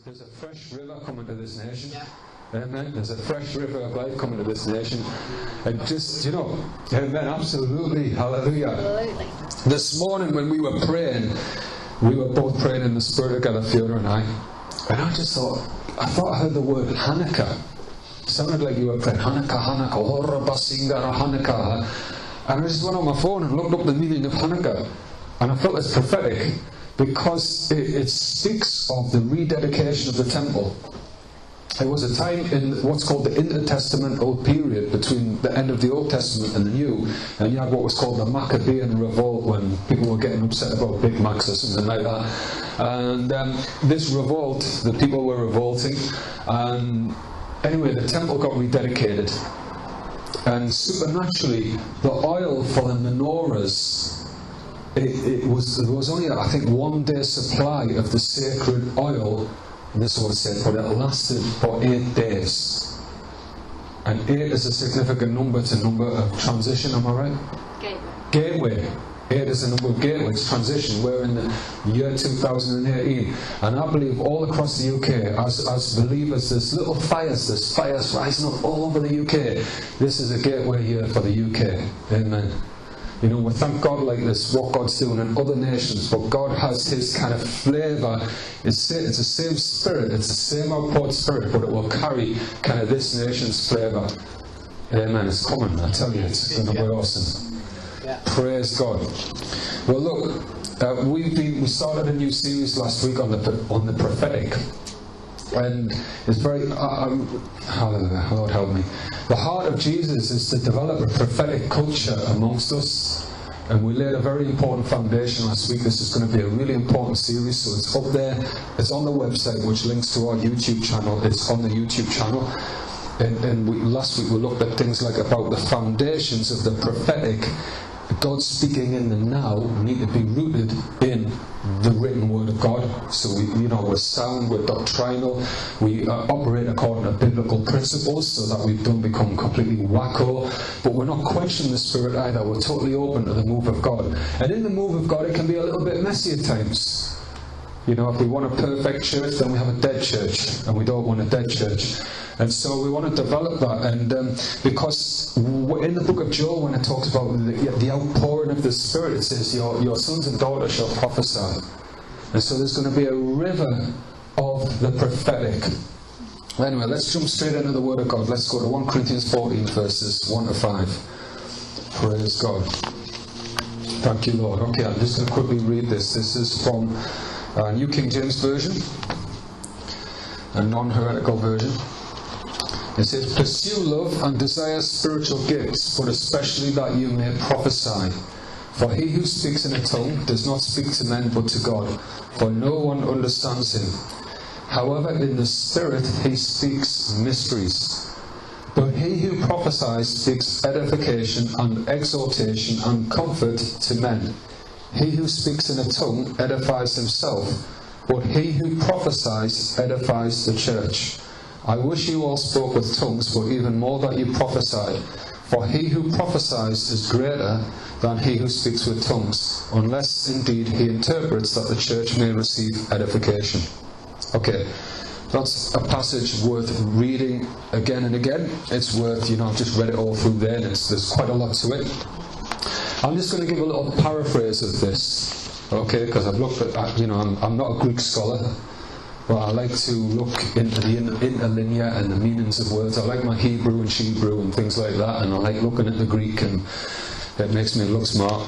There's a fresh river coming to this nation. Amen. There's a fresh river of life coming to this nation. And just, amen, absolutely. Hallelujah. Absolutely. This morning when we were praying, we were both praying in the Spirit together, Fiona and I. And I just thought, I heard the word Hanukkah. It sounded like you were praying, Hanukkah, Hora Basingara Hanukkah. And I just went on my phone and looked up the meaning of Hanukkah. And I felt it's prophetic, because it speaks of the rededication of the temple. There was a time in what's called the intertestamental period between the end of the Old Testament and the New, and you had what was called the Maccabean revolt, when people were getting upset about Big Macs or something like that. And this revolt, the people were revolting, and anyway, the temple got rededicated, and supernaturally the oil for the menorahs, there was only, I think, 1 day supply of the sacred oil. And this is what it said, but it lasted for 8 days. And 8 is a significant number. It's a number of transition, am I right? Gateway. 8 is a number of gateways, transition. We're in the year 2018. And I believe all across the UK, as believers, there's fires rising up all over the UK. This is a gateway year for the UK. Amen. We thank God like this, what God's doing in other nations, but God has His kind of flavour. It's the same Spirit, it's the same outpoured Spirit, but it will carry kind of this nation's flavour. Amen. It's coming, I tell you, it's going to be awesome. Yeah. Praise God. Well, look, we started a new series last week on the prophetic. And it's very, hallelujah, Lord help me. The heart of Jesus is to develop a prophetic culture amongst us. And we laid a very important foundation last week. This is going to be a really important series, so it's up there. It's on the website, which links to our YouTube channel. It's on the YouTube channel. And last week we looked at things like about the foundations of the prophetic. God speaking in the now need to be rooted in the written word of God. So we're sound, we're doctrinal, we operate according to biblical principles, so that we don't become completely wacko. But we're not quenching the Spirit either. We're totally open to the move of God. And in the move of God, it can be a little bit messy at times. If we want a perfect church, then we have a dead church, and we don't want a dead church. And so we want to develop that, and because in the book of Joel, when it talks about the outpouring of the Spirit, it says your sons and daughters shall prophesy. And so there's going to be a river of the prophetic. Anyway, let's jump straight into the Word of God. Let's go to 1 Corinthians 14 verses 1 to 5. Praise God. Thank you, Lord. Okay, I'm just going to quickly read this. This is from New King James Version, a non-heretical version. It says, "Pursue love and desire spiritual gifts, but especially that you may prophesy. For he who speaks in a tongue does not speak to men but to God, for no one understands him. However, in the Spirit he speaks mysteries. But he who prophesies speaks edification and exhortation and comfort to men. He who speaks in a tongue edifies himself, but he who prophesies edifies the church. I wish you all spoke with tongues, but even more that you prophesied. For he who prophesies is greater than he who speaks with tongues, unless indeed he interprets, that the church may receive edification." Okay, that's a passage worth reading again and again. It's worth, I've just read it all through there, and there's quite a lot to it. I'm just going to give a little paraphrase of this, okay, because I've looked at, I'm not a Greek scholar. But I like to look into the interlinear and the meanings of words. I like my Hebrew and Shebrew and things like that, and I like looking at the Greek, and it makes me look smart.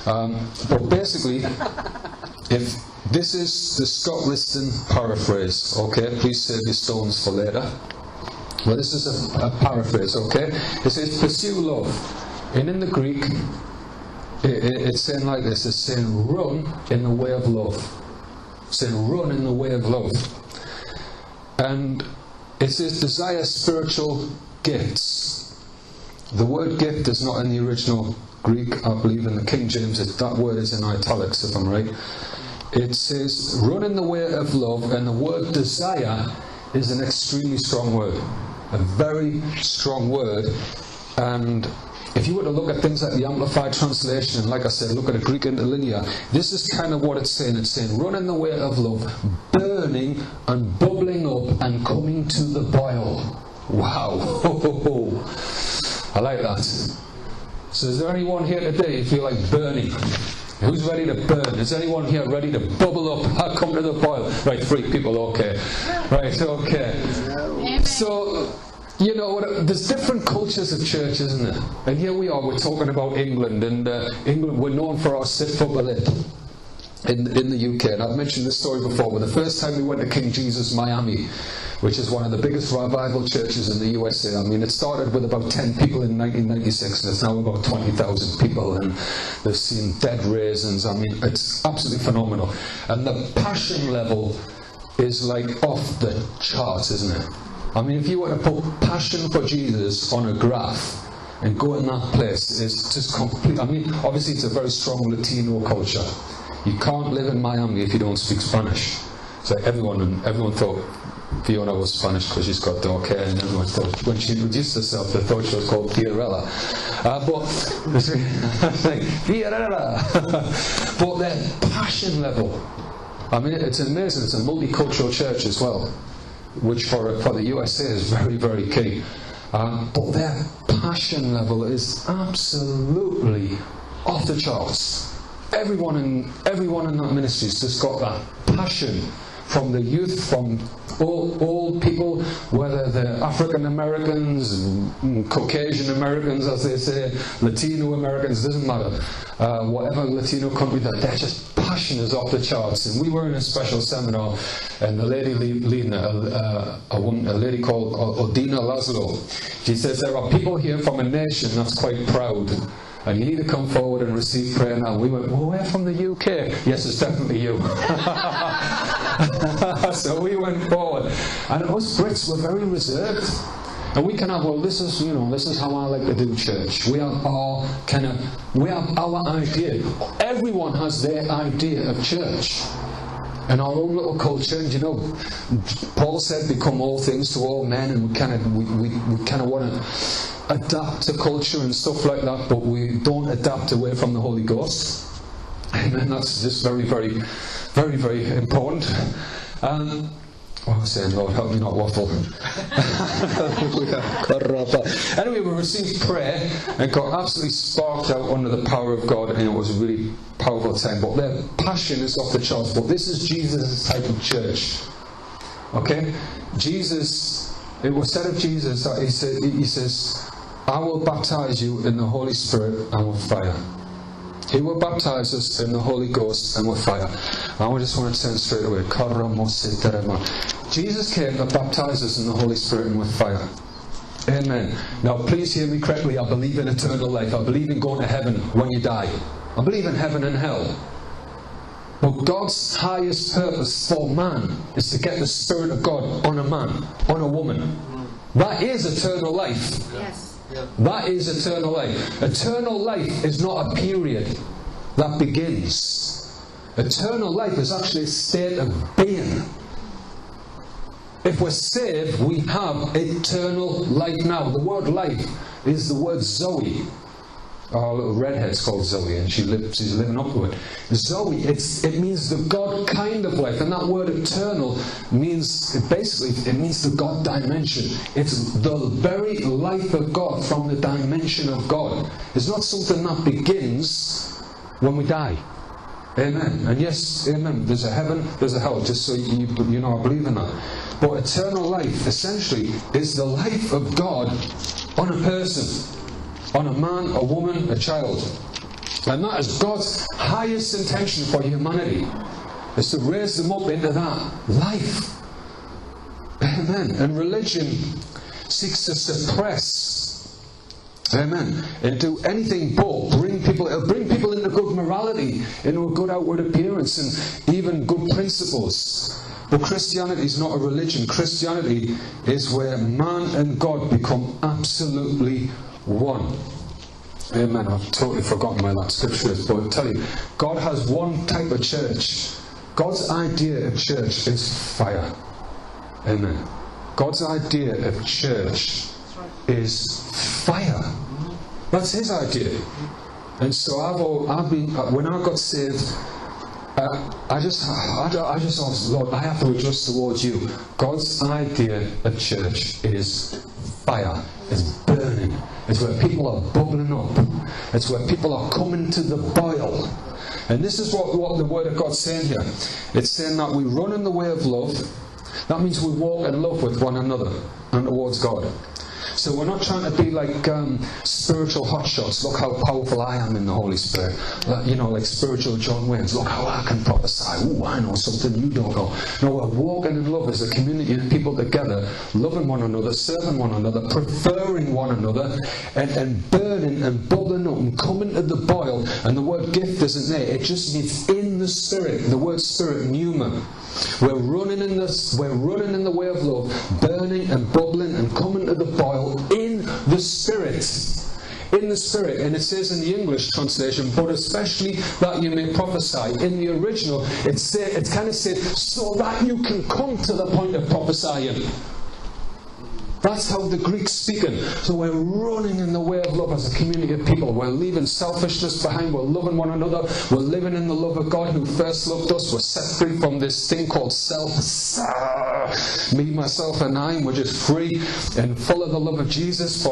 But basically, if this is the Scott Liston paraphrase, okay, please save your stones for later. Well, this is a paraphrase, okay? It says, "Pursue love." And in the Greek, it's saying like this, it's saying, "Run in the way of love." Saying, "Run in the way of love." And it says, "Desire spiritual gifts." The word gift is not in the original Greek. I believe in the King James that word is in italics, if I'm right. It says, "Run in the way of love," and the word desire is an extremely strong word. A very strong word. And if you were to look at things like the Amplified Translation, and like I said, look at a Greek interlinear, this is kind of what it's saying. It's saying, run in the way of love, burning and bubbling up and coming to the boil. Wow. I like that. So is there anyone here today who feel like burning? Who's ready to burn? Is anyone here ready to bubble up? I come to the boil. Right, 3 people, okay. Right, okay. So, you know, there's different cultures of church, isn't there? And here we are, we're talking about England, and England, we're known for our sit for the lip in the UK. And I've mentioned this story before, but the first time we went to King Jesus Miami, which is one of the biggest revival churches in the USA. I mean, it started with about 10 people in 1996, and it's now about 20,000 people, and they've seen dead raisins. I mean, it's absolutely phenomenal. And the passion level is like off the charts, isn't it? I mean, if you were to put passion for Jesus on a graph and go in that place, it's just complete. I mean, obviously it's a very strong Latino culture. You can't live in Miami if you don't speak Spanish. So everyone thought Fiona was Spanish because she's got dark hair, and everyone thought, when she introduced herself, they thought she was called Fiorella. Fiorella. But their passion level, I mean, it's amazing. It's a multicultural church as well, which for the USA is very, very key. But their passion level is absolutely off the charts. Everyone in that ministry has just got that passion, from the youth, from all people, whether they're African Americans, Caucasian Americans, as they say, Latino Americans, doesn't matter. Whatever Latino country, they're just passion is off the charts. And we were in a special seminar, and the lady leading a lady called Odina Laszlo, she says, there are people here from a nation that's quite proud, and you need to come forward and receive prayer now. We went, well, we're from the UK. Yes, it's definitely you. So we went forward. And us Brits were very reserved. And we can have, well, this is how I like to do church. We have our idea. Everyone has their idea of church. And our own little culture, and you know, Paul said, become all things to all men, and we kind of want to adapt to culture and stuff like that, but we don't adapt away from the Holy Ghost. Amen. That's just very, very, very, very important. What was I saying? Lord, help me not waffle. Anyway, we received prayer and got absolutely sparked out under the power of God, and it was a really powerful time. But their passion is off the charts. But this is Jesus' type of church. Okay? Jesus, it was said of Jesus that he says, I will baptize you in the Holy Spirit and with fire. He will baptize us in the Holy Ghost and with fire. I just want to turn straight away. Jesus came to baptize us in the Holy Spirit and with fire. Amen. Now please hear me correctly. I believe in eternal life. I believe in going to heaven when you die. I believe in heaven and hell. But God's highest purpose for man is to get the Spirit of God on a man, on a woman. That is eternal life. Yes. That is eternal life. Eternal life is not a period that begins. Eternal life is actually a state of being. If we're saved, we have eternal life now. The word life is the word Zoe. Our little redhead's called Zoe, and she's living up to it. Zoe, it means the God kind of life, and that word eternal means, it means the God dimension. It's the very life of God from the dimension of God. It's not something that begins when we die. Amen. And yes, amen. There's a heaven, there's a hell, just so you know I believe in that. But eternal life, essentially, is the life of God on a person. On a man, a woman, a child. And that is God's highest intention for humanity, is to raise them up into that life. Amen. And religion seeks to suppress, amen, and do anything but bring people into good morality, into a good outward appearance, and even good principles. But Christianity is not a religion. Christianity is where man and God become absolutely one. Amen. I've totally forgotten where that scripture is, but I'll tell you, God has one type of church. God's idea of church is fire. Amen. God's idea of church is fire. That's his idea. And so I've been, when I got saved, I just asked, Lord, I have to adjust towards you. God's idea of church is fire, it's burning, it's where people are bubbling up, it's where people are coming to the boil. And this is what the Word of God's saying here. It's saying that we run in the way of love. That means we walk in love with one another and towards God. So we're not trying to be like spiritual hotshots. Look how powerful I am in the Holy Spirit. Like spiritual John Wayne's. Look how I can prophesy. Ooh, I know something you don't know. No, we're walking in love as a community of people together, loving one another, serving one another, preferring one another, and burning and bubbling up and coming to the boil. And the word gift isn't there. It just means in the Spirit. The word Spirit, pneuma. We're running in the way of love, burning and bubbling and coming to the boil in the Spirit. In the Spirit. And it says in the English translation, but especially that you may prophesy. In the original, it's kind of said, so that you can come to the point of prophesying. That's how the Greek's speaking. So we're running in the way of love as a community of people. We're leaving selfishness behind. We're loving one another. We're living in the love of God who first loved us. We're set free from this thing called self. Me, myself, and I. We're just free and full of the love of Jesus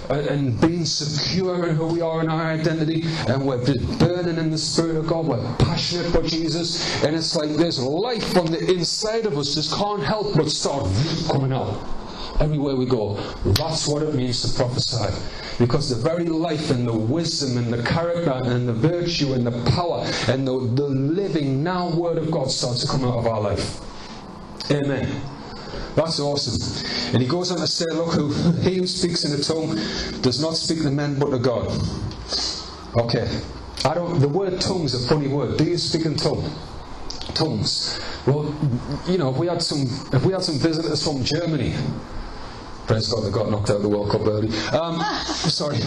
and being secure in who we are in our identity. And we're burning in the Spirit of God. We're passionate for Jesus. And it's like there's life on the inside of us. Just can't help but start coming out. Everywhere we go. That's what it means to prophesy. Because the very life and the wisdom and the character and the virtue and the power and the living now Word of God starts to come out of our life. Amen. That's awesome. And he goes on to say, look, he who speaks in a tongue does not speak to men but to God. Okay. The word tongue's a funny word. Do you speak in tongues? Well, if we had some visitors from Germany, praise God, they got knocked out of the World Cup early. Sorry.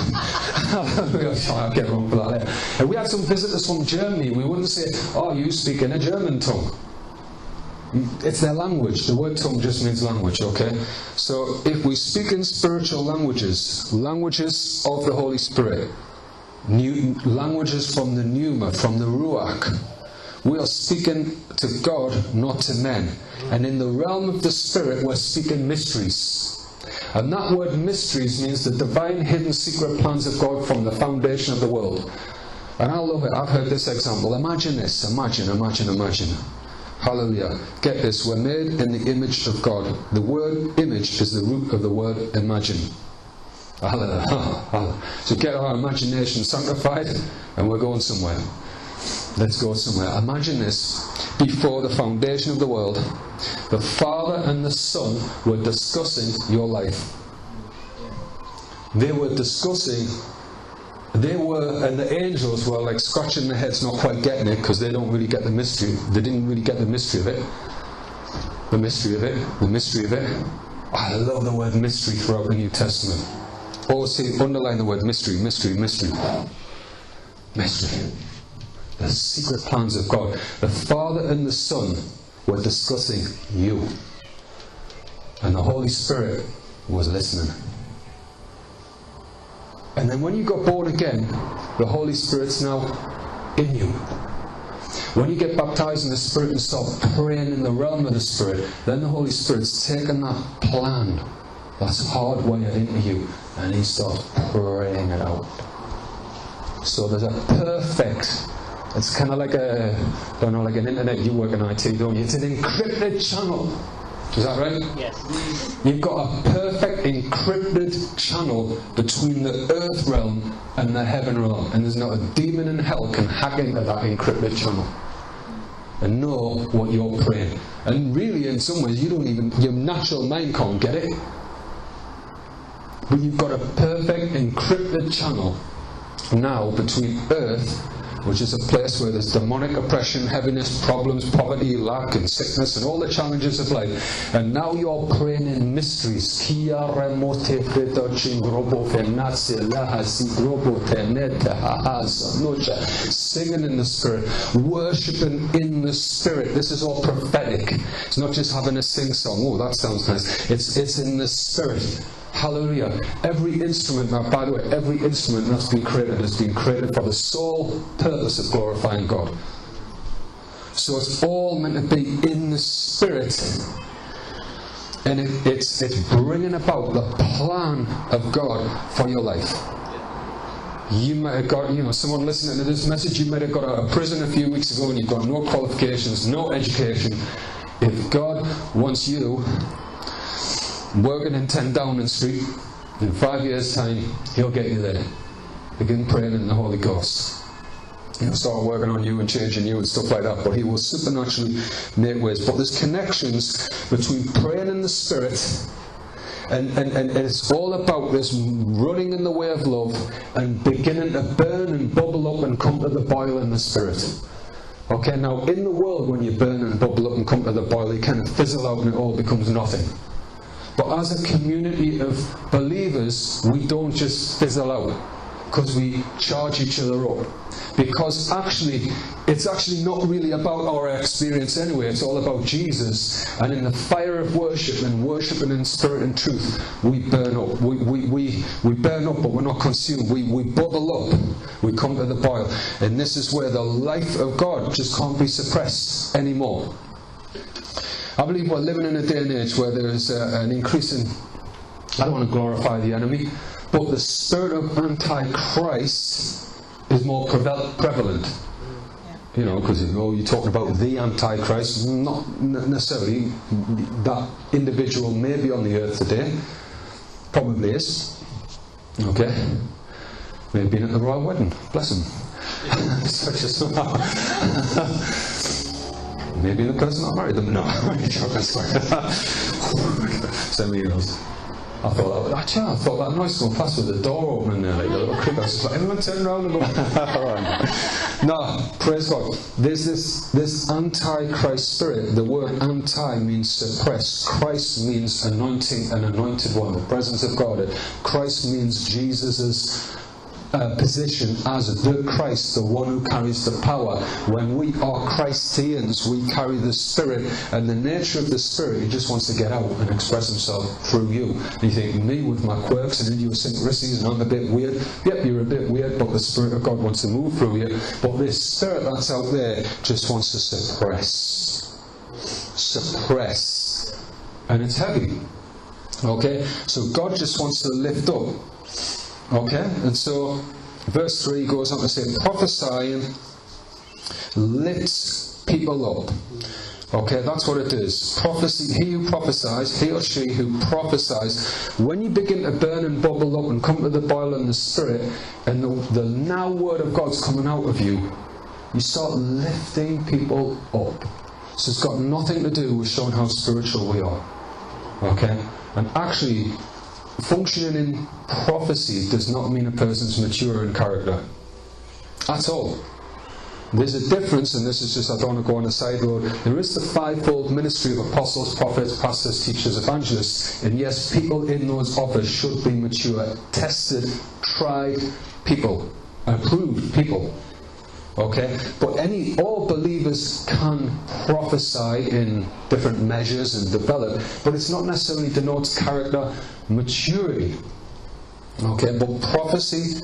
I'll get wrong for that later. If we had some visitors from Germany, we wouldn't say, oh, you speak in a German tongue. It's their language. The word tongue just means language, okay? So if we speak in spiritual languages of the Holy Spirit, languages from the pneuma, from the ruach, we are speaking to God, not to men. And in the realm of the Spirit, we're speaking mysteries. And that word mysteries means the divine hidden secret plans of God from the foundation of the world. And I love it. I've heard this example. Imagine this. Imagine. Hallelujah. Get this. We're made in the image of God. The word image is the root of the word imagine. Hallelujah. So get our imagination sanctified and we're going somewhere. Let's go somewhere. Imagine this. Before the foundation of the world, the Father and the Son were discussing your life. They were discussing, and the angels were like scratching their heads, not quite getting it, because they don't really get the mystery. They didn't really get the mystery of it. The mystery of it. I love the word mystery throughout the New Testament. Always see, underline the word mystery. The secret plans of God. The Father and the Son were discussing you. And the Holy Spirit was listening. And then when you got born again, the Holy Spirit's now in you. When you get baptized in the Spirit and start praying in the realm of the Spirit, then the Holy Spirit's taken that plan that's hardwired into you and he starts praying it out. So there's a perfect, it's kind of like like an internet, you work in IT, don't you? It's an encrypted channel. Is that right? Yes. You've got a perfect encrypted channel between the earth realm and the heaven realm. And there's not a demon in hell can hack into that encrypted channel and know what you're praying. And really, in some ways, your natural mind can't get it. But you've got a perfect encrypted channel now between earth, which is a place where there's demonic oppression, heaviness, problems, poverty, lack and sickness and all the challenges of life. And now you're praying in mysteries. Singing in the Spirit, worshipping in the Spirit. This is all prophetic. It's not just having a sing song. Oh, that sounds nice. It's in the Spirit. Hallelujah. Every instrument, now by the way, every instrument that's been created has been created for the sole purpose of glorifying God. So it's all meant to be in the Spirit. And it's bringing about the plan of God for your life. You might have got, someone listening to this message, you might have got out of prison a few weeks ago and you've got no qualifications, no education. If God wants you working in 10 Downing Street, in 5 years' time, He'll get you there. Begin praying in the Holy Ghost. He'll start working on you and changing you and stuff like that, but He will supernaturally make ways. But there's connections between praying in the Spirit and it's all about this running in the way of love and beginning to burn and bubble up and come to the boil in the Spirit. Okay, now in the world when you burn and bubble up and come to the boil, you kind of fizzle out and it all becomes nothing. But as a community of believers, we don't just fizzle out because we charge each other up. Because it's actually not really about our experience anyway. It's all about Jesus. And in the fire of worship and worshiping in spirit and truth, we burn up. We burn up, but we're not consumed. We bubble up. We come to the boil. And this is where the life of God just can't be suppressed anymore. I believe we're living in a day and age where there is an increase in, I don't want to glorify the enemy, but the spirit of Antichrist is more prevalent. Because you're talking about the Antichrist, not necessarily. That individual may be on the earth today, probably is. Okay, may have been at the royal wedding. Bless him. Maybe the person not married them. No, send me emails. I thought that noise going past with the door opening there, like a little creep. I was like, everyone turn around and go. No, praise God. There's this Antichrist spirit. The word anti means suppress. Christ means anointing, an anointed one, the presence of God. Christ means Jesus' position as the Christ, the one who carries the power. When we are Christians, we carry the Spirit, and the nature of the Spirit, He just wants to get out and express Himself through you. And you think, me with my quirks and idiosyncrasies, and I'm a bit weird. Yep, you're a bit weird, but the Spirit of God wants to move through you. But this Spirit that's out there just wants to suppress. And it's heavy. Okay? So God just wants to lift up. Okay, and so verse 3 goes on to say, prophesying lifts people up. Okay, that's what it is. Prophecy, he who prophesies, he or she who prophesies, when you begin to burn and bubble up and come to the boil in the Spirit, and the now word of God's coming out of you, you start lifting people up. So it's got nothing to do with showing how spiritual we are. Okay, and actually, functioning in prophecy does not mean a person's mature in character at all. There's a difference, and this is just, I don't want to go on a side road. There is the fivefold ministry of apostles, prophets, pastors, teachers, evangelists, and yes, people in those offices should be mature, tested, tried people, approved people. Okay, but all believers can prophesy in different measures and develop, but it's not necessarily denotes character maturity. Okay, but prophecy,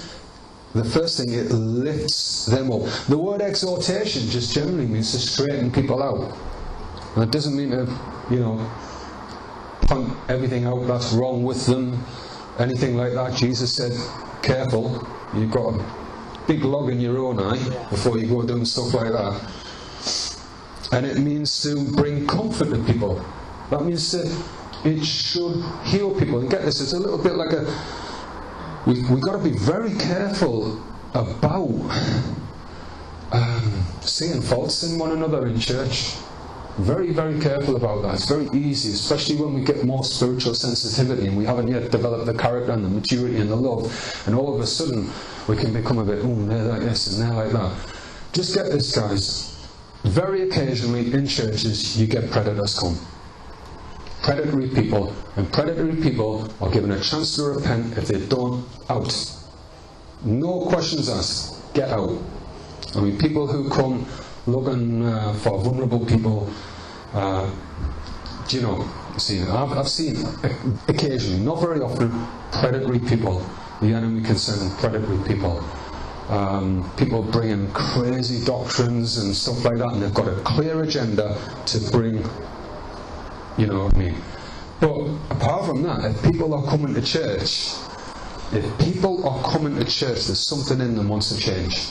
the first thing, it lifts them up. The word exhortation just generally means to straighten people out. And it doesn't mean to, point everything out that's wrong with them, anything like that. Jesus said, careful, you've got a big log in your own eye before you go doing stuff like that. And it means to bring comfort to people. That means that it should heal people. And get this, it's a little bit like we've got to be very careful about seeing faults in one another in church. Very, very careful about that. It's very easy, especially when we get more spiritual sensitivity and we haven't yet developed the character and the maturity and the love, and all of a sudden we can become a bit, they're like this and they're like that. Just get this, guys. Very occasionally in churches you get predators come. Predatory people, and predatory people are given a chance to repent. If they don't, out. No questions asked. Get out. I mean, people who come looking for vulnerable people, I've seen occasionally, not very often, predatory people. The enemy can send predatory people. People bringing crazy doctrines and stuff like that, and they've got a clear agenda to bring, you know what I mean. But apart from that, if people are coming to church, there's something in them wants to change.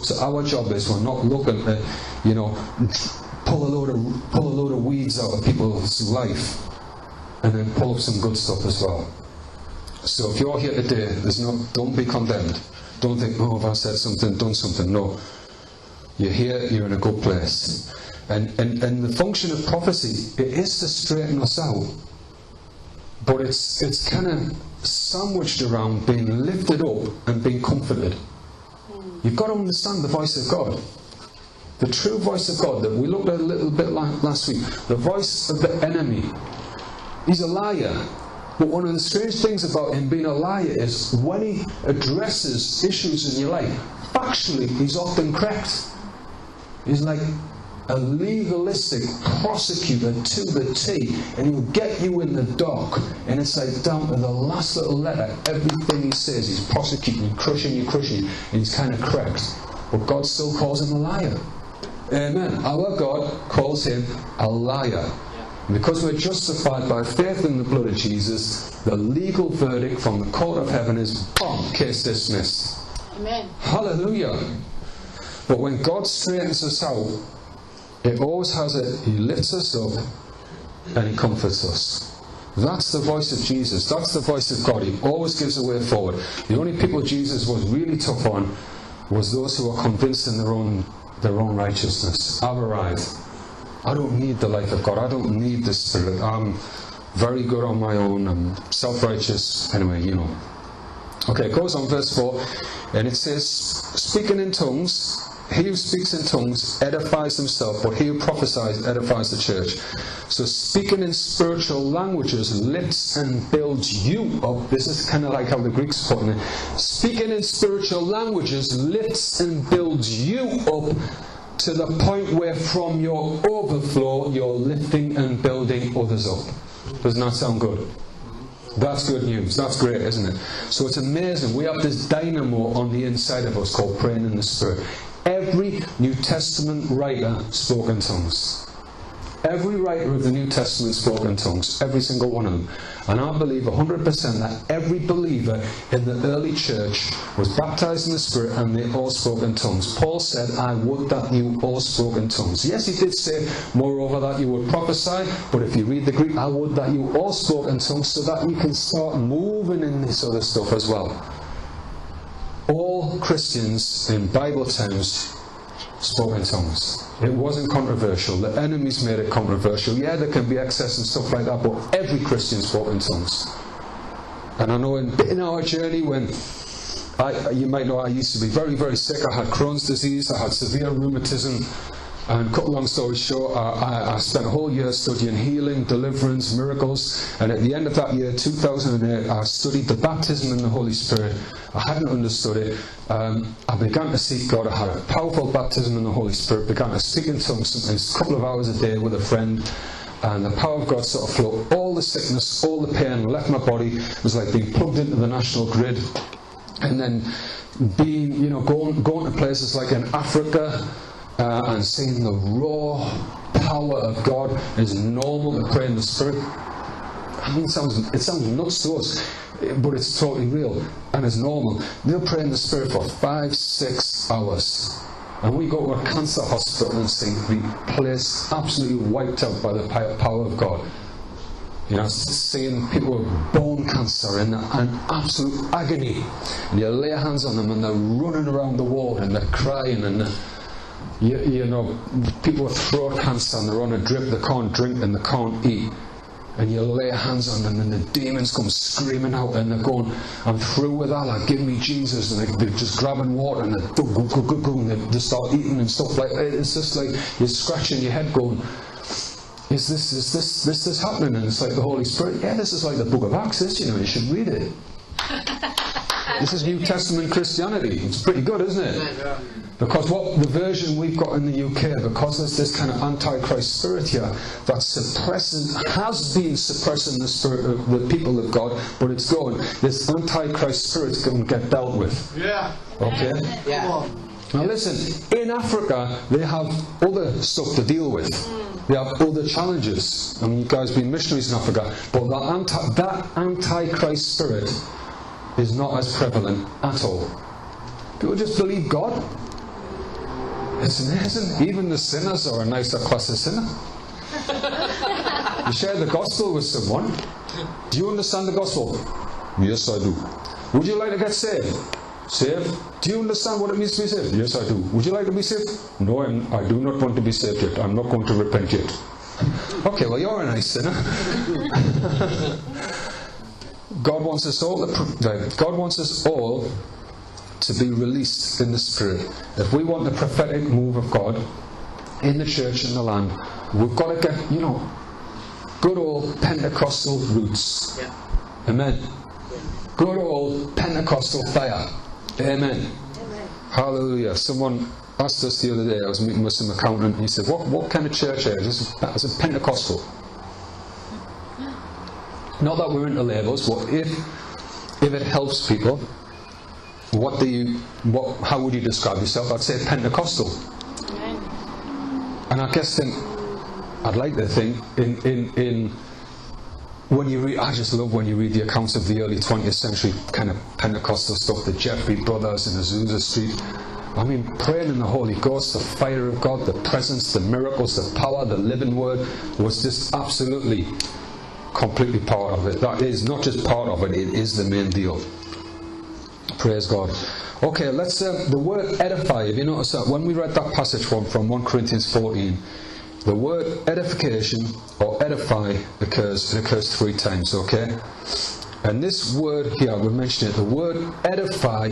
So our job is, we're not looking to, pull a load of weeds out of people's life, and then pull up some good stuff as well. So if you're here today, don't be condemned. Don't think, oh, if I said something, done something. No. You're here, you're in a good place. And the function of prophecy, it is to straighten us out. But it's kind of sandwiched around being lifted up and being comforted. You've got to understand the voice of God. The true voice of God that we looked at a little bit last week. The voice of the enemy. He's a liar. But one of the strange things about him being a liar is when he addresses issues in your life, factually, he's often correct. He's like a legalistic prosecutor to the T, and he will get you in the dock, and it's like down to the last little letter. Everything he says, he's prosecuting you, crushing you, and he's kind of correct. But God still calls him a liar. Amen. Our God calls him a liar. Because we're justified by faith in the blood of Jesus, the legal verdict from the court of heaven is, boom, case dismissed. Amen. Hallelujah. But when God straightens us out, it always has He lifts us up and He comforts us. That's the voice of Jesus. That's the voice of God. He always gives a way forward. The only people Jesus was really tough on was those who are convinced in their own righteousness. I've arrived. I don't need the life of God. I don't need the Spirit. I'm very good on my own. I'm self-righteous. Anyway, Okay, it goes on, verse 4, and it says, speaking in tongues, he who speaks in tongues edifies himself, but he who prophesies edifies the church. So speaking in spiritual languages lifts and builds you up. This is kind of like how the Greeks put it. Speaking in spiritual languages lifts and builds you up to the point where from your overflow you're lifting and building others up. Doesn't that sound good? That's good news. That's great, isn't it? So it's amazing. We have this dynamo on the inside of us called praying in the Spirit. Every New Testament writer spoke in tongues. Every writer of the New Testament spoke in tongues. Every single one of them. And I believe 100% that every believer in the early church was baptized in the Spirit and they all spoke in tongues. Paul said, I would that you all spoke in tongues. Yes, he did say, moreover, that you would prophesy. But if you read the Greek, I would that you all spoke in tongues, so that we can start moving in this other stuff as well. All Christians in Bible times spoke in tongues. It wasn't controversial. The enemies made it controversial. Yeah, there can be excess and stuff like that, but every Christian spoke in tongues. And I know in our journey, when you might know I used to be very, very sick. I had Crohn's disease, I had severe rheumatism, and cut a long story short, I spent a whole year studying healing, deliverance, miracles, and at the end of that year, 2008, I studied the baptism in the Holy Spirit. I hadn't understood it. I began to seek God. I had a powerful baptism in the Holy Spirit, began to speak in tongues sometimes a couple of hours a day with a friend, and the power of God sort of flowed. All the sickness, all the pain left my body. It was like being plugged into the national grid. And then being, going to places like in Africa, and seeing the raw power of God is normal to pray in the Spirit. I mean, it sounds nuts to us, but it's totally real and it's normal. They'll pray in the Spirit for 5-6 hours, and we go to a cancer hospital and see the place absolutely wiped out by the power of God. Seeing people with bone cancer in absolute agony, and you lay hands on them and they're running around the ward and they're crying, and people with throat cancer and they're on a drip, they can't drink and they can't eat, and you lay hands on them and the demons come screaming out and they're going, I'm through with Allah, give me Jesus, and they're just grabbing water and they just start eating and stuff like that. It's just like you're scratching your head going, is this happening? And it's like the Holy Spirit. Yeah, this is like the book of Acts, you should read it. This is New Testament Christianity. It's pretty good, isn't it? Because what the version we've got in the UK, because there's this kind of antichrist spirit here that's suppressing, has been suppressing the spirit of the people of God, but it's going. This antichrist spirit's going to get dealt with. Yeah. Okay? Yeah. Now listen, in Africa, they have other stuff to deal with. They have other challenges. I mean, you guys have been missionaries in Africa, but that antichrist spirit is not as prevalent at all. People just believe God. It's amazing. Even the sinners are a nicer class of sinner. You share the gospel with someone. Do you understand the gospel? Yes, I do. Would you like to get saved? Saved? Do you understand what it means to be saved? Yes, I do. Would you like to be saved? No, I do not want to be saved yet. I'm not going to repent yet. Okay, well, you're a nice sinner. God wants us all to be released in the Spirit. If we want the prophetic move of God in the church and the land, we've got to get, good old Pentecostal roots. Yeah. Amen. Good old Pentecostal fire. Amen. Hallelujah. Someone asked us the other day, I was meeting with some accountant, and he said, what kind of church are you? I said, Pentecostal. Not that we're into labels, but if it helps people, how would you describe yourself? I'd say Pentecostal. And I guess then I'd like to think in when you read, I just love when you read the accounts of the early 20th century kind of Pentecostal stuff, the Jeffrey brothers in Azusa Street. I mean, praying in the Holy Ghost, the fire of God, the presence, the miracles, the power, the living word was just absolutely, completely part of it. That is not just part of it, it is the main deal. Praise God. Okay, let's, the word edify, if you notice that when we read that passage from 1 Corinthians 14, the word edification or edify occurs 3 times, okay? And this word here, we mentioned it, the word edify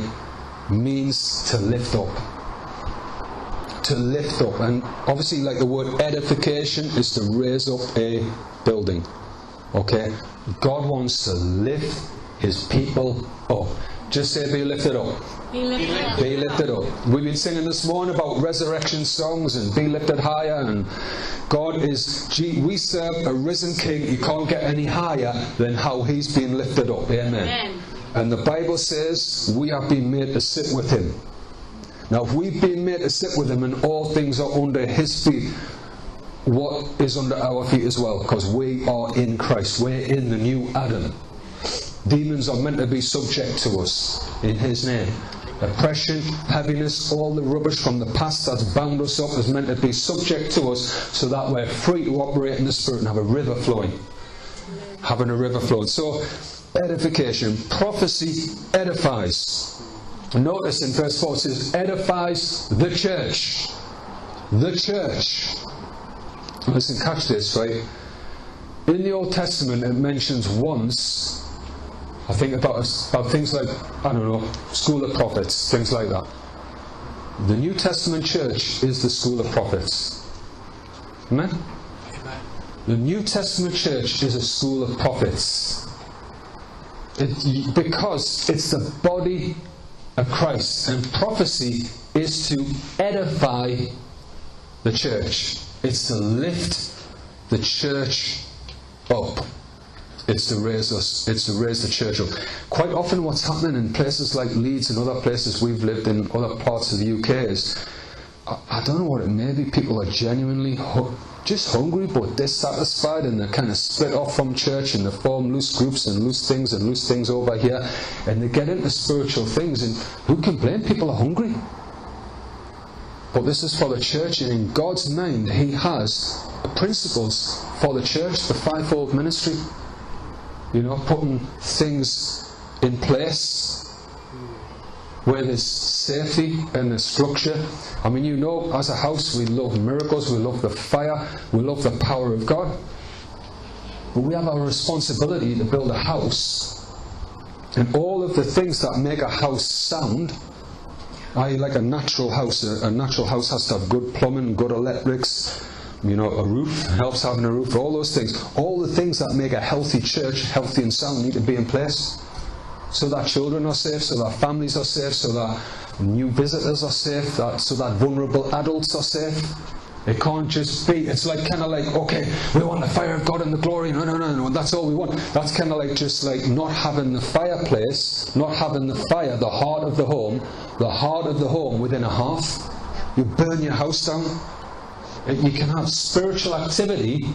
means to lift up. To lift up. And obviously, like the word edification is to raise up a building. Okay? God wants to lift His people up. Just say, be lifted up. Be lifted up. Be lifted up. We've been singing this morning about resurrection songs and be lifted higher. And God is, we serve a risen King. He can't get any higher than how He's been lifted up. Amen. Amen. And the Bible says we have been made to sit with Him. Now, if we've been made to sit with Him and all things are under His feet, what is under our feet as well? Because we are in Christ. We're in the new Adam. Demons are meant to be subject to us in His name. Oppression, heaviness, all the rubbish from the past that's bound us up is meant to be subject to us so that we're free to operate in the Spirit and have a river flowing. Having a river flowing. So, edification. Prophecy edifies. Notice in verse 4 it says, edifies the church. The church. Listen, catch this, right? In the Old Testament it mentions once, I think about things like, I don't know, school of prophets, things like that. The New Testament church is the school of prophets. Amen? The New Testament church is a school of prophets. Because it's the body of Christ. And prophecy is to edify the church. It's to lift the church up. It's to raise us. It's to raise the church up. Quite often what's happening in places like Leeds and other places we've lived in, other parts of the UK is, I don't know what it may be, people are genuinely just hungry but dissatisfied, and they're kind of split off from church and they form loose groups and loose things over here, and they get into spiritual things, and who can blame? People are hungry. But this is for the church, and in God's mind He has principles for the church, the fivefold ministry. Putting things in place where there's safety and there's structure. I mean, as a house we love miracles, we love the fire, we love the power of God. But we have our responsibility to build a house. And all of the things that make a house sound, like a natural house. A natural house has to have good plumbing, good electrics, a roof, helps having a roof, all those things. All the things that make a healthy church, healthy and sound, need to be in place. So that children are safe, so that families are safe, so that new visitors are safe, so that vulnerable adults are safe. It can't just be, it's like kind of like, okay, we want the fire of God and the glory, no, that's all we want. That's kind of like just like not having the fireplace, not having the fire, the heart of the home within a hearth. You burn your house down. You can have spiritual activity.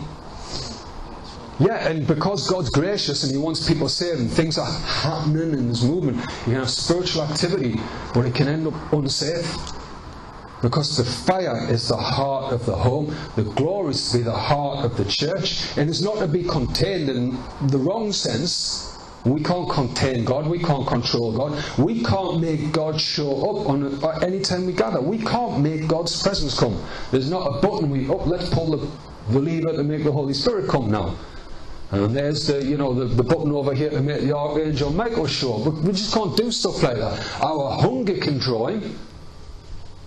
Yeah, and because God's gracious and He wants people saved and things are happening in this movement, you can have spiritual activity, but it can end up unsafe. Because the fire is the heart of the home, the glory is to be the heart of the church, and it's not to be contained in the wrong sense. We can't contain God, we can't control God, we can't make God show up any time we gather. We can't make God's presence come. There's not a button let's pull the lever to make the Holy Spirit come now. And there's the button over here to make the Archangel Michael show up. But we just can't do stuff like that. Our hunger can draw Him.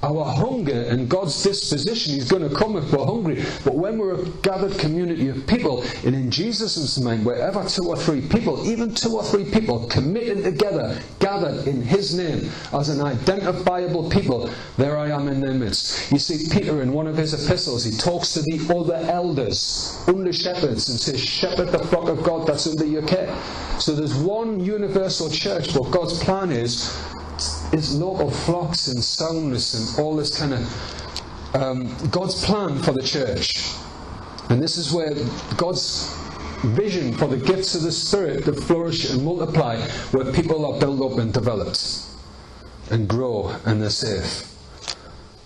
Our hunger and God's disposition, He's going to come if we're hungry. But when we're a gathered community of people, and in Jesus' mind, wherever 2 or 3 people, even 2 or 3 people committed together, gathered in His name as an identifiable people, there I am in their midst. You see, Peter in one of his epistles, he talks to the other elders, under shepherds, and says, shepherd the flock of God that's under your care. So there's one universal church, but God's plan is local flocks and soundness and all this kind of God's plan for the church. And this is where God's vision for the gifts of the Spirit to flourish and multiply, where people are built up and developed and grow and they're safe.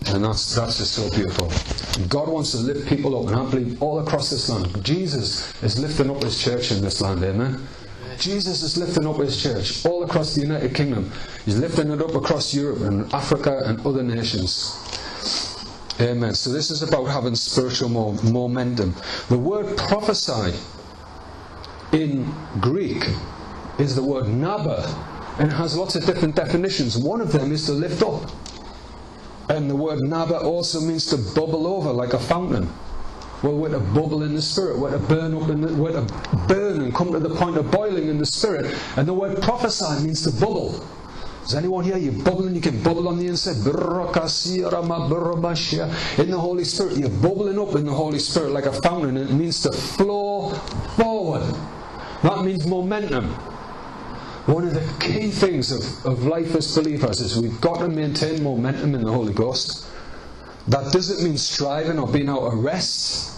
And that's just so beautiful. God wants to lift people up, and I believe all across this land Jesus is lifting up His church in this land, amen. Jesus is lifting up His church all across the United Kingdom. He's lifting it up across Europe and Africa and other nations. Amen. So this is about having spiritual momentum. The word prophesy in Greek is the word naba, and it has lots of different definitions. One of them is to lift up. And the word naba also means to bubble over like a fountain. Well, we're to bubble in the Spirit, we're to burn up we're to burn and come to the point of boiling in the Spirit. And the word prophesy means to bubble. Does anyone here, you bubbling, you can bubble on the inside. In the Holy Spirit, you're bubbling up in the Holy Spirit like a fountain. It means to flow forward. That means momentum. One of the key things of life as believers is we've got to maintain momentum in the Holy Ghost. That doesn't mean striving or being out of rest.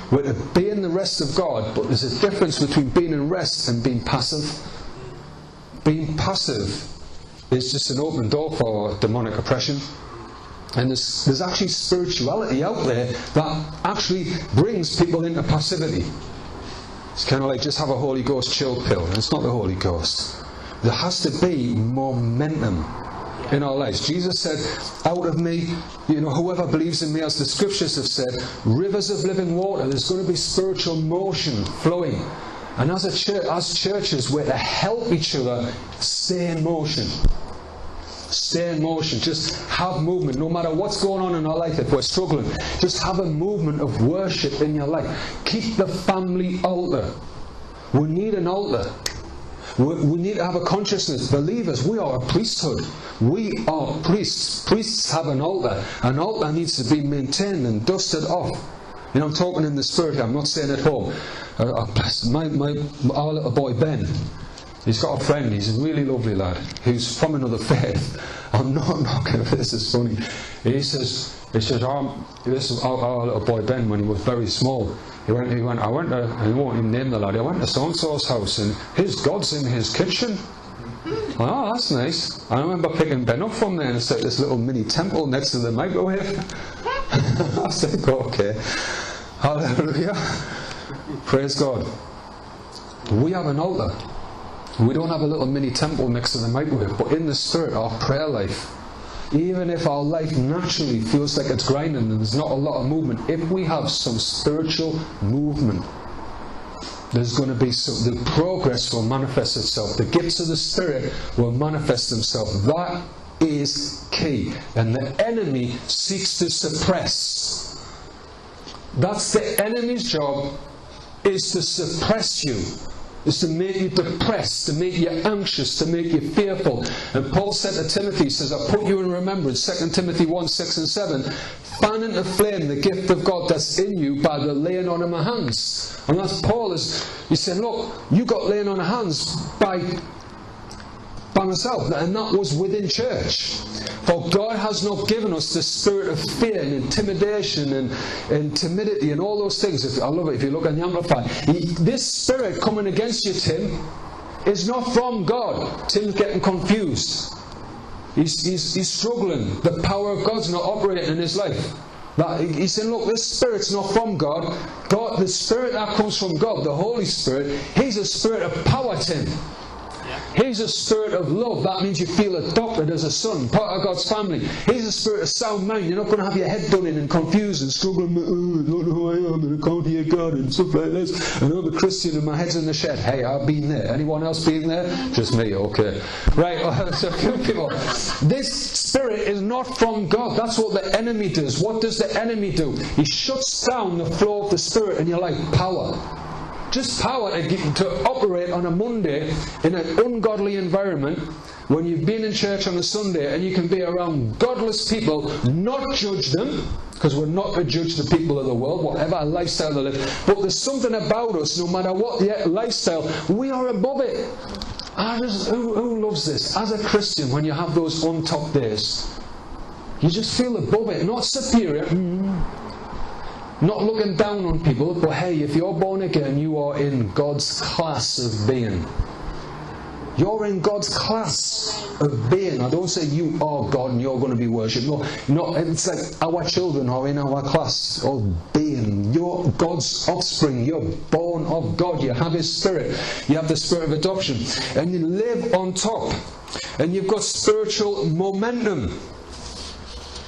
We're to be in the rest of God, but there's a difference between being in rest and being passive. Being passive is just an open door for demonic oppression. And there's actually spirituality out there that actually brings people into passivity. It's kind of like just have a Holy Ghost chill pill. And it's not the Holy Ghost. There has to be momentum in our lives. Jesus said, out of me, whoever believes in me, as the scriptures have said, rivers of living water. There's going to be spiritual motion flowing. And as a church, as churches, we're to help each other stay in motion. Stay in motion. Just have movement. No matter what's going on in our life, if we're struggling, just have a movement of worship in your life. Keep the family altar. We need an altar. We need to have a consciousness. Believers, we are a priesthood. We are priests. Priests have an altar. An altar needs to be maintained and dusted off. I'm talking in the spirit here. I'm not saying at home. Our little boy Ben, he's got a friend. He's a really lovely lad who's from another faith. I'm not knocking. This is funny. He says, this is our little boy Ben when he was very small. He went, I went to, I won't even name the lad, I went to so-and-so's house and his God's in his kitchen. Oh, that's nice. I remember picking Ben up from there and it's like this little mini temple next to the microwave. I said, okay. Hallelujah. Praise God. We have an altar. We don't have a little mini temple next to the microwave, but in the Spirit, our prayer life, even if our life naturally feels like it's grinding and there's not a lot of movement, if we have some spiritual movement, there's going to be the progress will manifest itself. The gifts of the Spirit will manifest themselves. That is key. And the enemy seeks to suppress. That's the enemy's job, is to suppress you. is to make you depressed, to make you anxious, to make you fearful. And Paul said to Timothy, he says, I put you in remembrance, 2 Timothy 1, 6 and 7, fan into flame the gift of God that's in you by the laying on of my hands. And that's Paul, he said, look, you got laying on of hands by myself, and that was within church. For God has not given us the spirit of fear and intimidation and timidity and all those things. I love it if you look at the Amplified. This spirit coming against you, Tim, is not from God. Tim's getting confused. He's struggling. The power of God's not operating in his life. He's saying, look, this spirit's not from God. The spirit that comes from God, the Holy Spirit, he's a spirit of power, Tim. He's a spirit of love. That means you feel adopted as a son, part of God's family. He's a spirit of sound mind. You're not going to have your head done in and confused and struggling. I don't know who I am and I can't hear God and stuff like this. And I'm a Christian and my head's in the shed. Hey, I've been there. Anyone else been there? Just me, okay. Right, so a few people. This spirit is not from God. That's what the enemy does. What does the enemy do? He shuts down the flow of the spirit and you're like, power. Just power to operate on a Monday in an ungodly environment when you've been in church on a Sunday and you can be around godless people, not judge them, because we're not to judge the people of the world, whatever lifestyle they live. But there's something about us, no matter what the lifestyle, we are above it. Who loves this? As a Christian, when you have those on-top days, you just feel above it, not superior. Not looking down on people, but hey, if you're born again, you are in God's class of being. You're in God's class of being. I don't say you are God and you're going to be worshipped. No, it's like our children are in our class of being. You're God's offspring. You're born of God. You have His Spirit. You have the Spirit of adoption. And you live on top. And you've got spiritual momentum.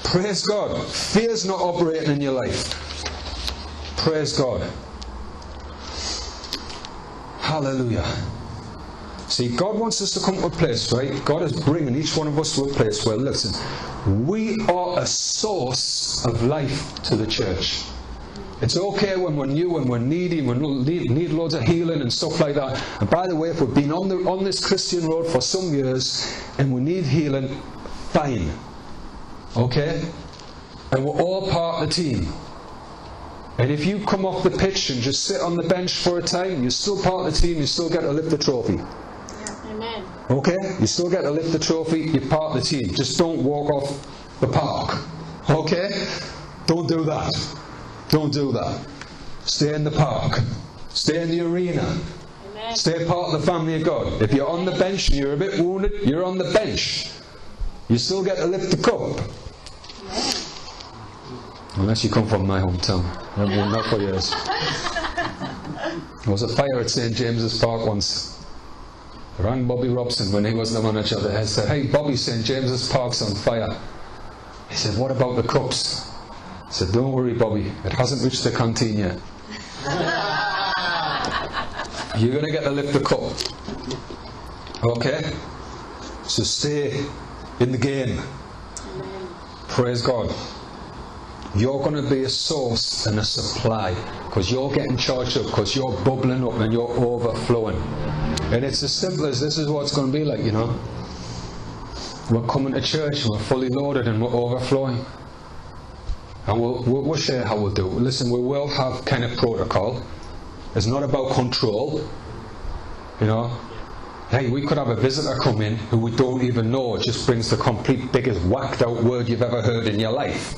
Praise God. Fear's not operating in your life. Praise God. Hallelujah. See, God wants us to come to a place, right? God is bringing each one of us to a place where, listen, we are a source of life to the church. It's okay when we're new and we're needy and we need loads of healing and stuff like that. And by the way, if we've been on this Christian road for some years and we need healing, fine. Okay? And we're all part of the team. And if you come off the pitch and just sit on the bench for a time, you're still part of the team, you still get to lift the trophy. Amen. Okay? You still get to lift the trophy, you're part of the team. Just don't walk off the park. Okay? Don't do that. Don't do that. Stay in the park. Stay in the arena. Amen. Stay part of the family of God. If you're on the bench and you're a bit wounded, you're on the bench. You still get to lift the cup. Unless you come from my hometown. Not for yours. There was a fire at St. James's Park once. I rang Bobby Robson when he was the manager there. I said, hey Bobby, St. James's Park's on fire. He said, what about the cups? I said, don't worry Bobby, it hasn't reached the canteen yet. You're going to get to lift the cup. Okay? So stay in the game. Praise God. You're going to be a source and a supply because you're getting charged up, because you're bubbling up and you're overflowing. And it's as simple as this is what it's going to be like, you know. We're coming to church and we're fully loaded and we're overflowing. And we'll share how we'll do it. Listen, we will have kind of protocol. It's not about control, you know. Hey, we could have a visitor come in who we don't even know. It just brings the complete biggest whacked out word you've ever heard in your life.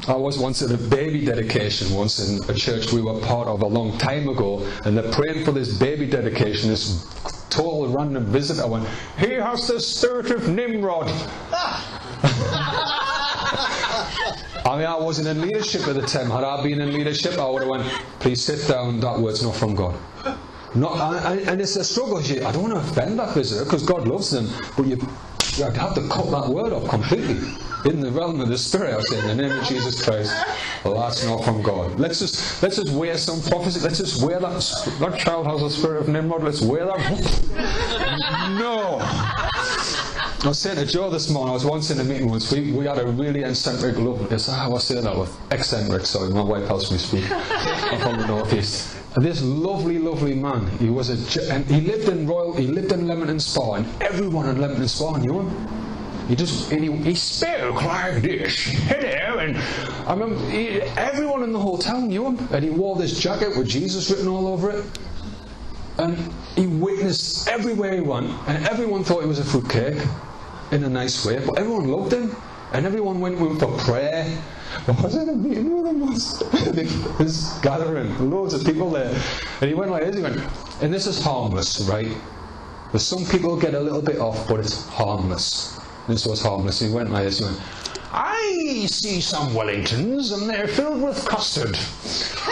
I was once at a baby dedication once in a church we were part of a long time ago, and they're praying for this baby dedication. This total random visitor went, he has the spirit of Nimrod. I mean, I wasn't in leadership at the time. Had I been in leadership, I would have went, please sit down, that word's not from God. And it's a struggle. I don't want to offend that visitor because God loves them, but you have to cut that word off completely. In the realm of the Spirit, I say, in the name of Jesus Christ, well, that's not from God. Let's just wear some prophecy. Let's just wear that child has a spirit of Nimrod. Let's wear that. No. I was saying to Joe this morning, I was once in a meeting once, we had a really eccentric love. It's how I say that with eccentric, sorry, my wife helps me speak. I'm from the northeast. this lovely, lovely man, and he lived in Leamington Spa, and everyone in Leamington Spa knew him. He spoke like this, hello, and I remember everyone in the hotel knew him, and he wore this jacket with Jesus written all over it, and he witnessed everywhere he went, and everyone thought he was a fruitcake, in a nice way, but everyone loved him, and everyone went with him for prayer. What was it? This gathering, loads of people there, and he went like this, and this is harmless, right? But some people get a little bit off, but it's harmless. This was harmless. He went like this, I see some Wellingtons, and they're filled with custard,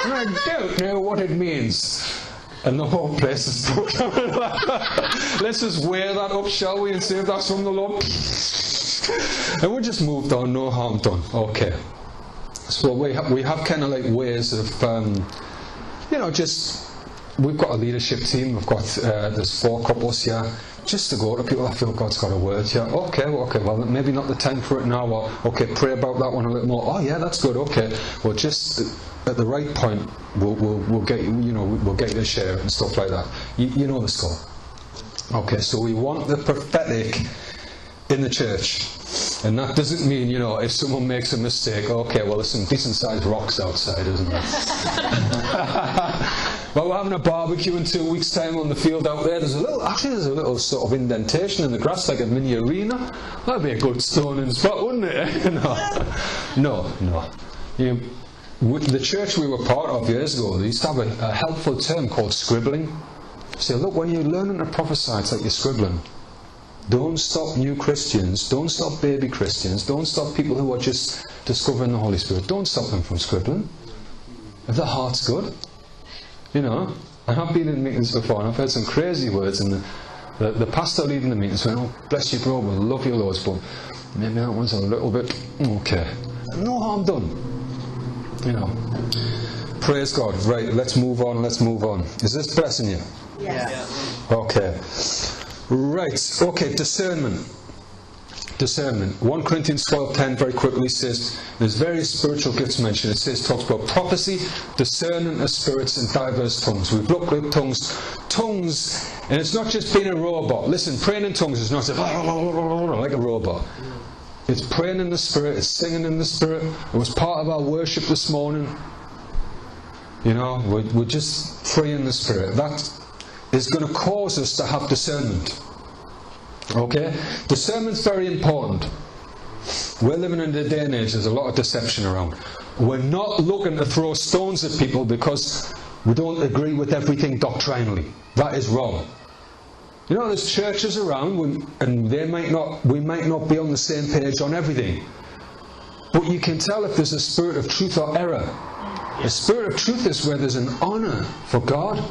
and I don't know what it means. And the whole place is broken. Let's just wear that up, shall we, and see if that's from the Lord. And we just moved on, no harm done. Okay. So we have kind of like ways of, we've got a leadership team. We've got, there's 4 couples here. Just to go to people, I feel God's got a word here. Okay, well, maybe not the time for it now. Or, okay, pray about that one a little more. Oh yeah, that's good. Okay, well, just at the right point, we'll get you. We'll get you to share it and stuff like that. You know the score. Okay, so we want the prophetic in the church, and that doesn't mean if someone makes a mistake. Okay, well, there's some decent sized rocks outside, isn't there? Well, we're having a barbecue in 2 weeks' time on the field out there. There's a little sort of indentation in the grass, like a mini arena. That'd be a good stoning spot, wouldn't it? No. The church we were part of years ago, they used to have a helpful term called scribbling. Say, look, when you're learning to prophesy, it's like you're scribbling. Don't stop new Christians, don't stop baby Christians, don't stop people who are just discovering the Holy Spirit. Don't stop them from scribbling. If their heart's good. And I've been in meetings before, and I've heard some crazy words, and the pastor leading the meetings went, oh, bless you, bro, we'll love you loads, but maybe that one's a little bit, okay. No harm done. Praise God. Right, let's move on. Is this blessing you? Yes. Okay. Right, okay, discernment. 1 Corinthians 12:10 very quickly says, there's various spiritual gifts mentioned. It talks about prophecy, discerning of spirits, and diverse tongues. We've looked at tongues, and it's not just being a robot. Listen, praying in tongues is not just like a robot. It's praying in the Spirit, it's singing in the Spirit. It was part of our worship this morning. We're just praying in the Spirit. That is going to cause us to have discernment. Okay? Discernment's very important. We're living in a day and age, there's a lot of deception around. We're not looking to throw stones at people because we don't agree with everything doctrinally. That is wrong. There's churches around, and we might not be on the same page on everything. But you can tell if there's a spirit of truth or error. A spirit of truth is where there's an honour for God.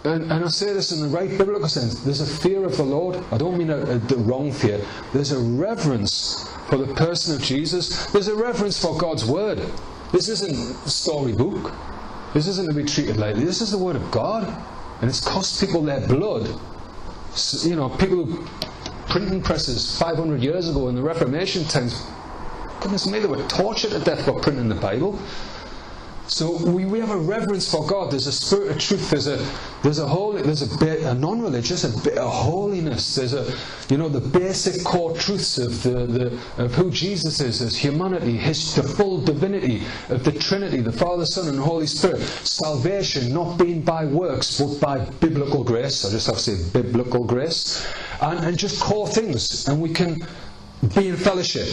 And I say this in the right biblical sense. There's a fear of the Lord. I don't mean the wrong fear. There's a reverence for the person of Jesus. There's a reverence for God's Word. This isn't a storybook. This isn't to be treated lightly. This is the Word of God. And it's cost people their blood. People who printing presses 500 years ago in the Reformation times, goodness me, they were tortured to death for printing the Bible. So we have a reverence for God. There's a spirit of truth. There's a bit a non-religious, a bit of holiness. There's the basic core truths of who Jesus is, his humanity, the full divinity of the Trinity, the Father, Son, and Holy Spirit. Salvation not being by works, but by biblical grace. I just have to say biblical grace, and just core things, and we can be in fellowship.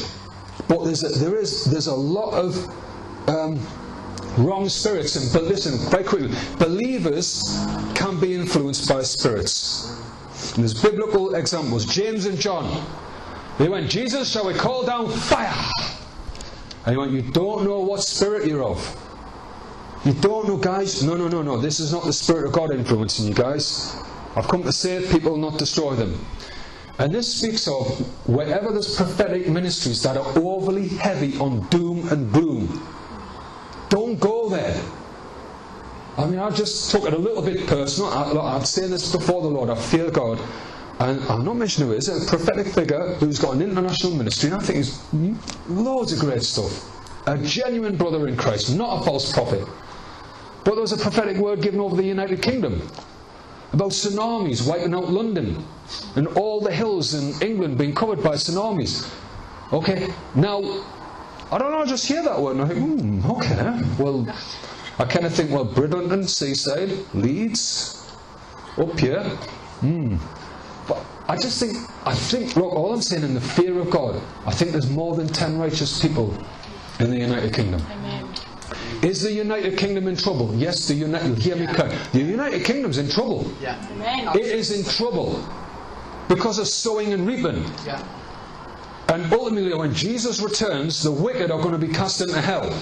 But there's a lot of wrong spirits, but listen, quite quickly, believers can be influenced by spirits. And there's biblical examples. James and John, they went, Jesus, shall we call down fire? And he went, you don't know what spirit you're of. You don't know, guys. No, this is not the Spirit of God influencing you, guys. I've come to save people, not destroy them. And this speaks of wherever there's prophetic ministries that are overly heavy on doom and gloom. Don't go there. I mean, I just took it a little bit personal. I've said this before the Lord. I fear God. And I'm not mentioning who it is. A prophetic figure who's got an international ministry. And I think he's loads of great stuff. A genuine brother in Christ. Not a false prophet. But there was a prophetic word given over the United Kingdom about tsunamis wiping out London and all the hills in England being covered by tsunamis. Okay, now, I don't know, I just hear that word and I think, okay, well, I kind of think, well, Bridlington, Seaside, Leeds, up here, But I think, look, all I'm saying in the fear of God, I think there's more than 10 righteous people in the United Kingdom. Amen. Is the United Kingdom in trouble? Yes, hear me correct. The United Kingdom's in trouble. Yeah. Amen. It is in trouble because of sowing and reaping. Yeah. And ultimately, when Jesus returns, the wicked are going to be cast into hell.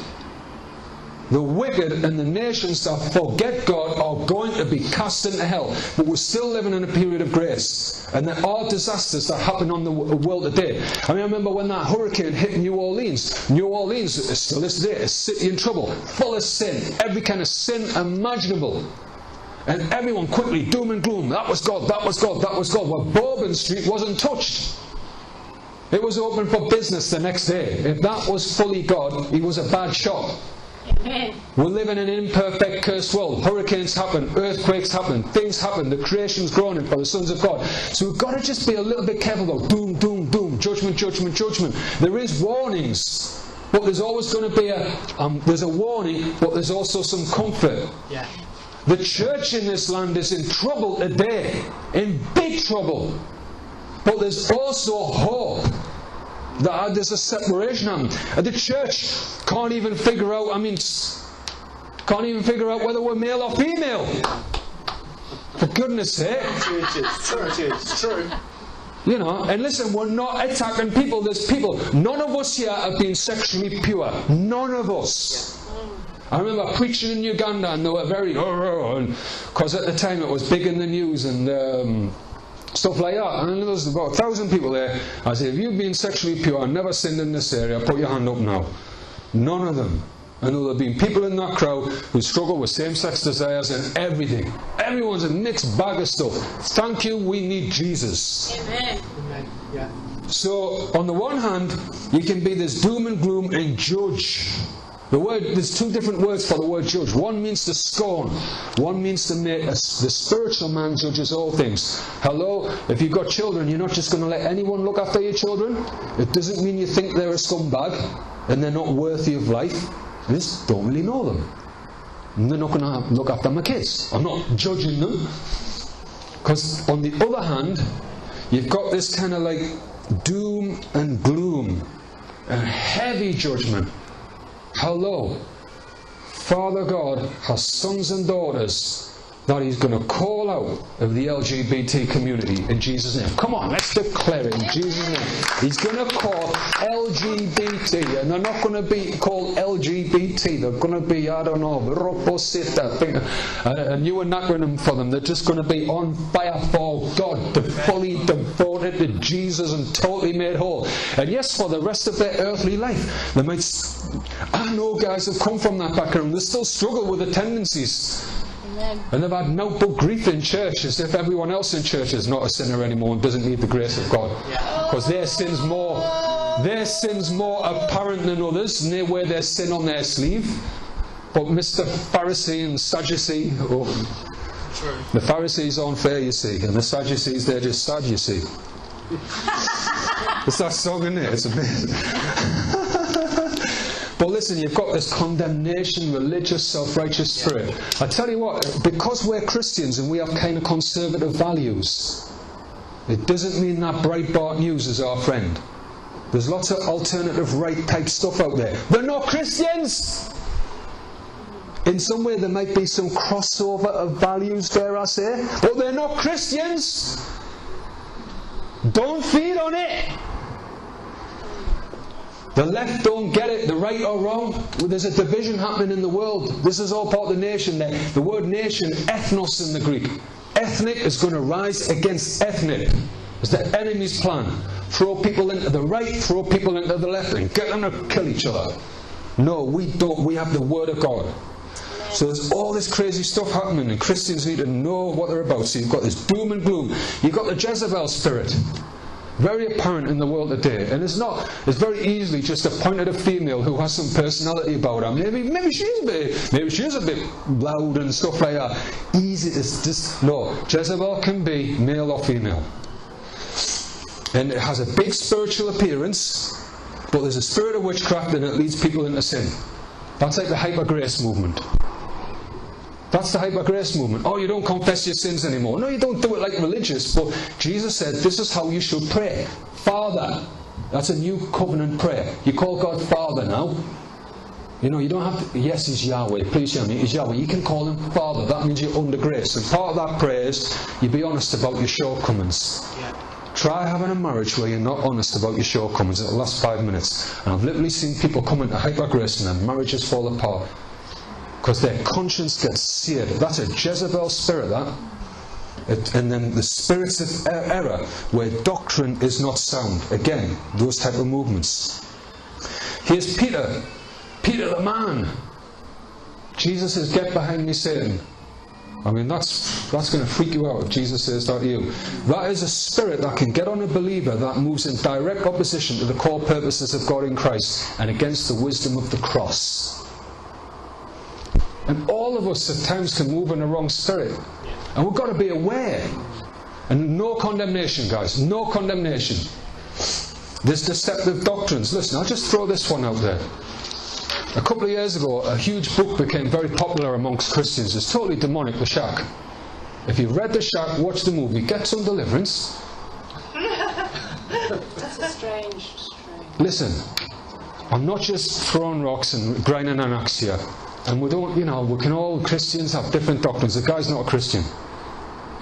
The wicked and the nations that forget God are going to be cast into hell. But we're still living in a period of grace. And there are disasters that happen on the world today. I mean, I remember when that hurricane hit New Orleans. New Orleans is still this day a city in trouble, full of sin, every kind of sin imaginable. And everyone quickly, doom and gloom, that was God, that was God, that was God. Well, Bourbon Street wasn't touched. It was open for business the next day. If that was fully God, he was a bad shot. Amen. We live in an imperfect, cursed world. Hurricanes happen, earthquakes happen, things happen, the creation's groaning for the sons of God. So we've got to just be a little bit careful though. Doom, doom, doom, judgment, judgment, judgment. There is warnings, but there's always going to be there's a warning, but there's also some comfort. Yeah. The church in this land is in trouble today, in big trouble. But there's also hope. That there's a separation happening. And the church can't even figure out, whether we're male or female. For goodness sake. It's true. You know, and listen, we're not attacking people. There's people. None of us here have been sexually pure. None of us. I remember preaching in Uganda and they were very, because at the time it was big in the news and stuff like that. And there was about 1,000 people there. I said, if you've been sexually pure and never sinned in this area, put your hand up now. None of them. And there have been people in that crowd who struggle with same-sex desires and everything. Everyone's a mixed bag of stuff. Thank you, we need Jesus. Amen. Amen. Yeah. So, on the one hand, you can be this doom and gloom and judge. There's two different words for the word judge. One means to scorn. One means to make the spiritual man judges all things. Hello? If you've got children, you're not just going to let anyone look after your children. It doesn't mean you think they're a scumbag and they're not worthy of life. You just don't really know them. And they're not going to look after my kids. I'm not judging them. Because on the other hand, you've got this kind of like doom and gloom and heavy judgment. Hello, Father God has sons and daughters that he's going to call out of the LGBT community in Jesus' name. Come on, let's declare it in Jesus' name. He's going to call LGBT, and they're not going to be called LGBT. They're going to be, I don't know, a new acronym for them. They're just going to be on fire for God, fully devoted to Jesus and totally made whole. And yes, for the rest of their earthly life, they might. I know guys who've come from that background. They still struggle with the tendencies. Amen. And they've had no but grief in church, as if everyone else in church is not a sinner anymore and doesn't need the grace of God. Because their sin's more apparent than others, and they wear their sin on their sleeve. But Mr. Pharisee and Sadducee, the Pharisees aren't fair, you see, and the Sadducees, they're just sad, you see. It's that song, isn't it? It's amazing. But listen, you've got this condemnation, religious, self-righteous spirit. I tell you what, because we're Christians and we have kind of conservative values, it doesn't mean that Breitbart News is our friend. There's lots of alternative right type stuff out there. They're not Christians! In some way there might be some crossover of values, dare I say, but they're not Christians! Don't feed on it! The left don't get it, the right or wrong. There's a division happening in the world. This is all part of the nation. The word nation, ethnos in the Greek. Ethnic is going to rise against ethnic. It's the enemy's plan. Throw people into the right, throw people into the left, and get them to kill each other. No, we don't. We have the Word of God. So there's all this crazy stuff happening, and Christians need to know what they're about. So you've got this doom and gloom. You've got the Jezebel spirit. Very apparent in the world today. And it's very easily just to point at a female who has some personality about her. Maybe she's a bit loud and stuff like that. Easy, it's just, no. Jezebel can be male or female. And it has a big spiritual appearance, but there's a spirit of witchcraft and it leads people into sin. That's like the hyper grace movement. That's the hyper grace movement. Oh, you don't confess your sins anymore. No, you don't do it like religious, but Jesus said this is how you should pray. Father. That's a new covenant prayer. You call God Father now. You know, you don't have to, yes, He's Yahweh. Please hear me. He's Yahweh. You can call Him Father. That means you're under grace. And part of that prayer is you be honest about your shortcomings. Yeah. Try having a marriage where you're not honest about your shortcomings. It'll last 5 minutes. And I've literally seen people come into hyper grace and their marriages fall apart because their conscience gets seared. That's a Jezebel spirit, that. And then the spirits of error, where doctrine is not sound. Again, those type of movements. Here's Peter. Peter the man. Jesus says, "Get behind me, Satan." I mean, that's going to freak you out if Jesus says that to you. That is a spirit that can get on a believer that moves in direct opposition to the core purposes of God in Christ and against the wisdom of the cross. And all of us at times can move in the wrong spirit. And we've got to be aware. And no condemnation, guys. No condemnation. There's deceptive doctrines. Listen, I'll just throw this one out there. A couple of years ago, a huge book became very popular amongst Christians. It's totally demonic, The Shack. If you've read The Shack, watch the movie. Get some deliverance. That's a strange. Listen, I'm not just throwing rocks and grinding an axe here. And we don't, we can all, Christians have different doctrines. The guy's not a Christian.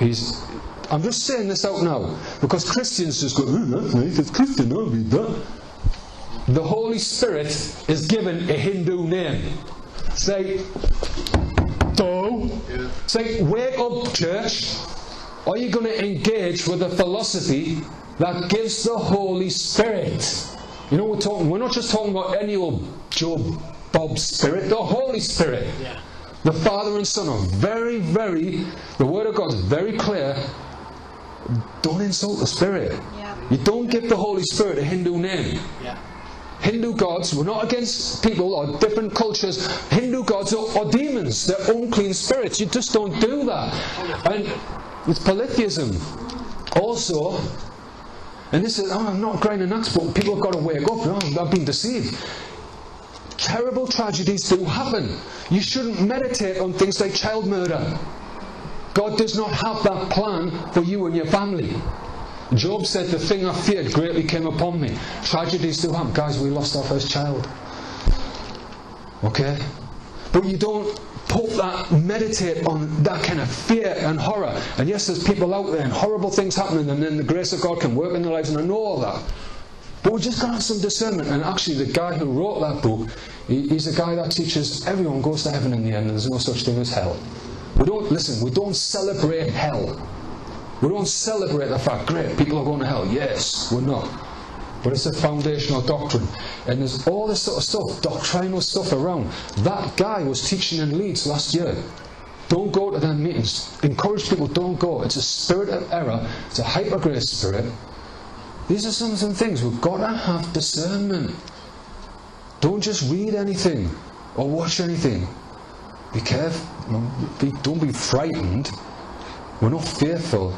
I'm just saying this out now, because Christians just go, that's nice, it's Christian, I'll read that. The Holy Spirit is given a Hindu name. Say, say, wake up, church. Are you going to engage with a philosophy that gives the Holy Spirit? We're not just talking about any old Job Bob Spirit, the Holy Spirit. Yeah. The Father and Son are the Word of God is very clear. Don't insult the Spirit. Yeah. You don't give the Holy Spirit a Hindu name. Yeah. Hindu gods, we're not against people or different cultures. Hindu gods are demons. They're unclean spirits. You just don't do that. And it's polytheism. Also, and this is, I'm not grinding nuts, but people have got to wake up. I've been deceived. Terrible tragedies do happen. You shouldn't meditate on things like child murder. God does not have that plan for you and your family. Job said, "The thing I feared greatly came upon me." Tragedies do happen. Guys, we lost our first child. Okay? But you don't meditate on that kind of fear and horror. And yes, there's people out there and horrible things happening, and then the grace of God can work in their lives, and I know all that. But we've just got to have some discernment. And actually, the guy who wrote that book, he's a guy that teaches everyone goes to heaven in the end, and there's no such thing as hell. We don't celebrate hell. We don't celebrate the fact, great, people are going to hell. Yes, we're not. But it's a foundational doctrine. And there's all this sort of stuff, doctrinal stuff around. That guy was teaching in Leeds last year. Don't go to their meetings. Encourage people, don't go. It's a spirit of error. It's a hyper grace spirit. These are some things we've got to have discernment. Don't just read anything or watch anything. Be careful. Don't be frightened. We're not fearful.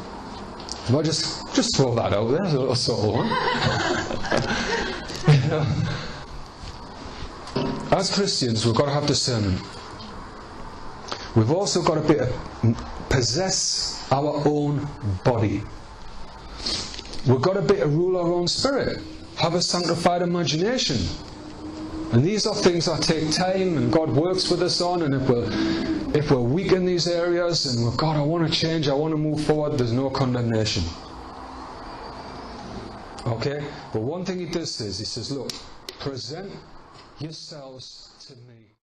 If I just throw that out there, a little subtle one. As Christians, we've got to have discernment. We've also got to possess our own body. We've got to rule our own spirit. Have a sanctified imagination. And these are things that take time, and God works with us on. And if we're weak in these areas, and God, I want to change, I want to move forward, there's no condemnation. Okay? But one thing He does is, He says, look, present yourselves to me.